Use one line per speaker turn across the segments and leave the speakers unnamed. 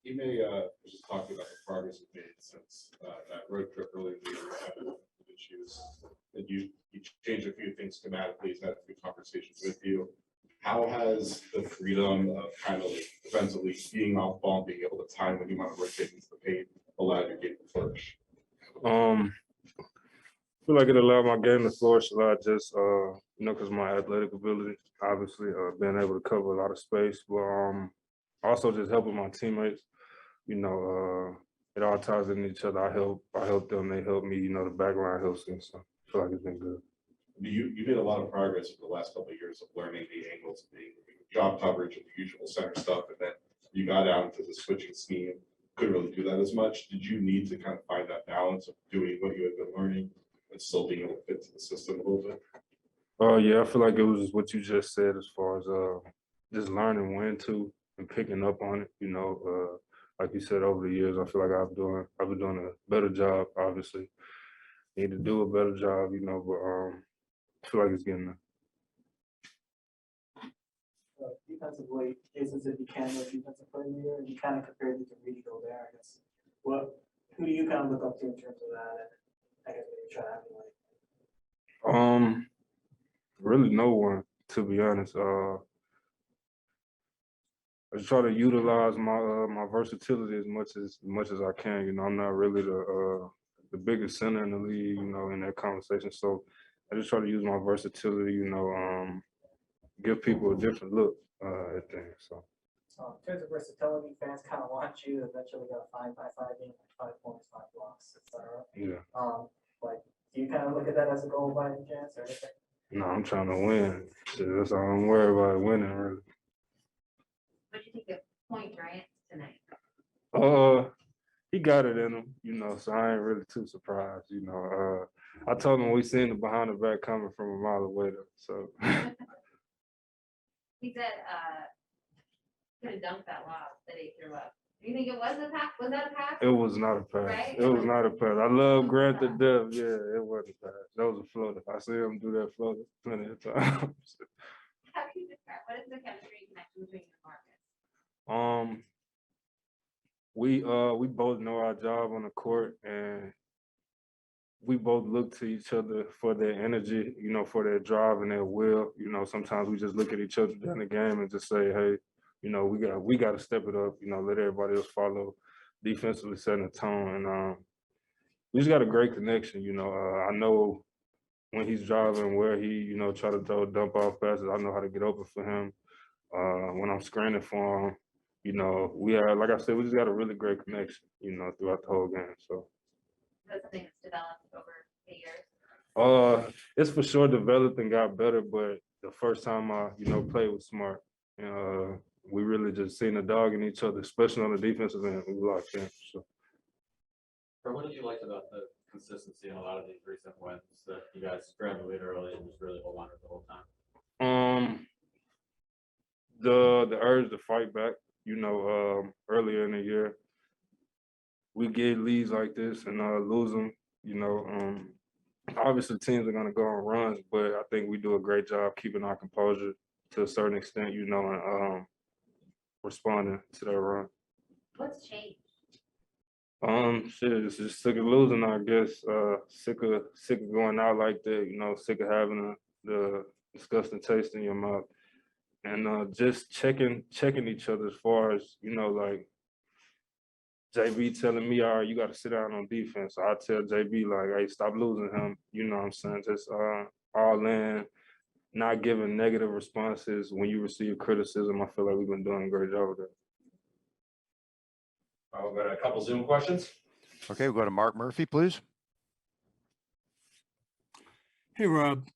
You may just talking about the progress you've made since that road trip earlier in the year. You had issues that you changed a few things schematically. He's had a few conversations with you. How has the freedom of kind of like defensively being off ball, being able to time when you want to rotate into the paint, allowed your game to flourish?
I feel like it allowed my game to flourish a lot, just because my athletic ability, obviously, being able to cover a lot of space, but also just helping my teammates. It all ties in each other. I help them, they help me. The backline helps them, so I feel like it's been good.
You made a lot of progress over the last couple of years of learning the angles of the job coverage and the usual center stuff, and then you got out into the switching scheme. Couldn't really do that as much. Did you need to kind of find that balance of doing what you had been learning and still being able to fit to the system a little bit?
Yeah, I feel like it was what you just said as far as just learning when to and picking up on it. Like you said, over the years, I feel like I've been doing a better job. Obviously, need to do a better job, but I feel like it's getting there.
Defensively, cases if you can with defensive player of the year, and you kind of compared it to regional there, I guess. Who do you kind of look up to in terms of that? And I guess maybe try to emulate.
Really no one, to be honest. I just try to utilize my versatility as much as I can. I'm not really the biggest center in the league, in that conversation. So I just try to use my versatility, give people a different look at things. So
In terms of versatility, fans kind of want you to eventually go 5-by-5 game, like 5 points, 5 blocks, etc.
Yeah.
Do you kind of look at that as a goal by any chance or anything?
No, I'm trying to win. Shit, that's all I'm worried about, winning, really.
What do you think of Point Bryant tonight?
He got it in him, so I ain't really too surprised, I told him we seen the behind the back coming from a mile away, though, so.
He said, could have dunked that lob that he threw up. Do you think it was a pass? Was that a pass?
It was not a pass.
Right?
It was not a pass. I love Grant to death. Yeah, it wasn't a pass. That was a floater. I see him do that floater plenty of times.
How do you describe, what is the chemistry connection between you and Marcus?
We both know our job on the court, and we both look to each other for their energy, for their drive and their will. Sometimes we just look at each other during the game and just say, hey, we got to step it up, let everybody else follow, defensively setting the tone. And we just got a great connection, I know when he's driving where he, try to throw dump off passes, I know how to get open for him. When I'm screening for him, we have, like I said, we just got a really great connection, throughout the whole game. So
That's something that's developed over the years.
It's for sure developed and got better, but the first time I, played with Smart, we really just seen the dog in each other, especially on the defensive end. We locked in. So.
What did you like about the consistency in a lot of these recent wins that you guys grabbed the lead early and just really hold on to it the whole time?
The urge to fight back, earlier in the year, we get leads like this and lose them, obviously teams are going to go on runs, but I think we do a great job keeping our composure to a certain extent, and responding to that run.
What's changed?
It's just sick of losing, I guess. Sick of going out like that, sick of having the disgusting taste in your mouth. And just checking each other as far as, like JB telling me, all right, you got to sit down on defense. So I tell JB, like, hey, stop losing him. You know what I'm saying? Just all in, not giving negative responses when you receive criticism. I feel like we've been doing a great job with that.
We've got a couple Zoom questions.
Okay, we'll go to Mark Murphy, please.
Hey, Rob.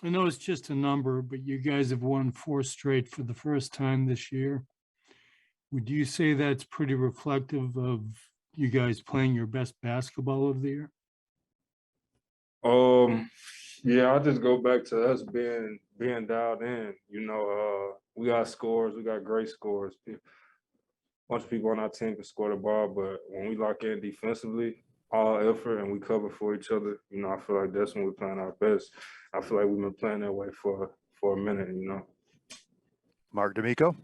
I know it's just a number, but you guys have won 4 straight for the first time this year. Would you say that's pretty reflective of you guys playing your best basketball of the year?
Yeah, I'll just go back to us being dialed in. We got scores, we got great scores. A bunch of people on our team can score the ball, but when we lock in defensively, all effort and we cover for each other, I feel like that's when we're playing our best. I feel like we've been playing that way for a minute,
Mark D'Amico.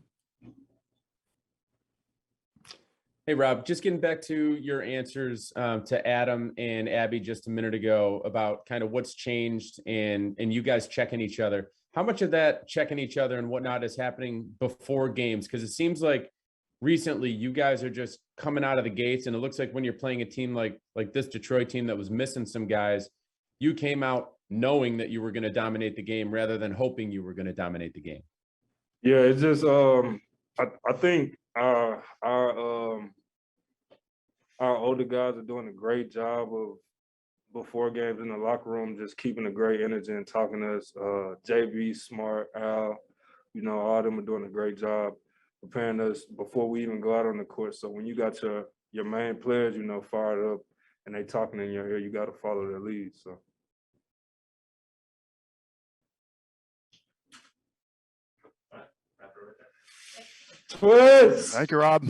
Hey, Rob, just getting back to your answers to Adam and Abby just a minute ago about kind of what's changed and you guys checking each other. How much of that checking each other and whatnot is happening before games? Because it seems like recently you guys are just coming out of the gates, and it looks like when you're playing a team like this Detroit team that was missing some guys, you came out knowing that you were going to dominate the game rather than hoping you were going to dominate the game.
Yeah, it's just I think our older guys are doing a great job of before games in the locker room, just keeping a great energy and talking to us. JB, Smart, Al, all of them are doing a great job preparing us before we even go out on the court. So when you got your main players, fired up and they talking in your ear, you got to follow their lead. So. Twist.
Thank you, Rob.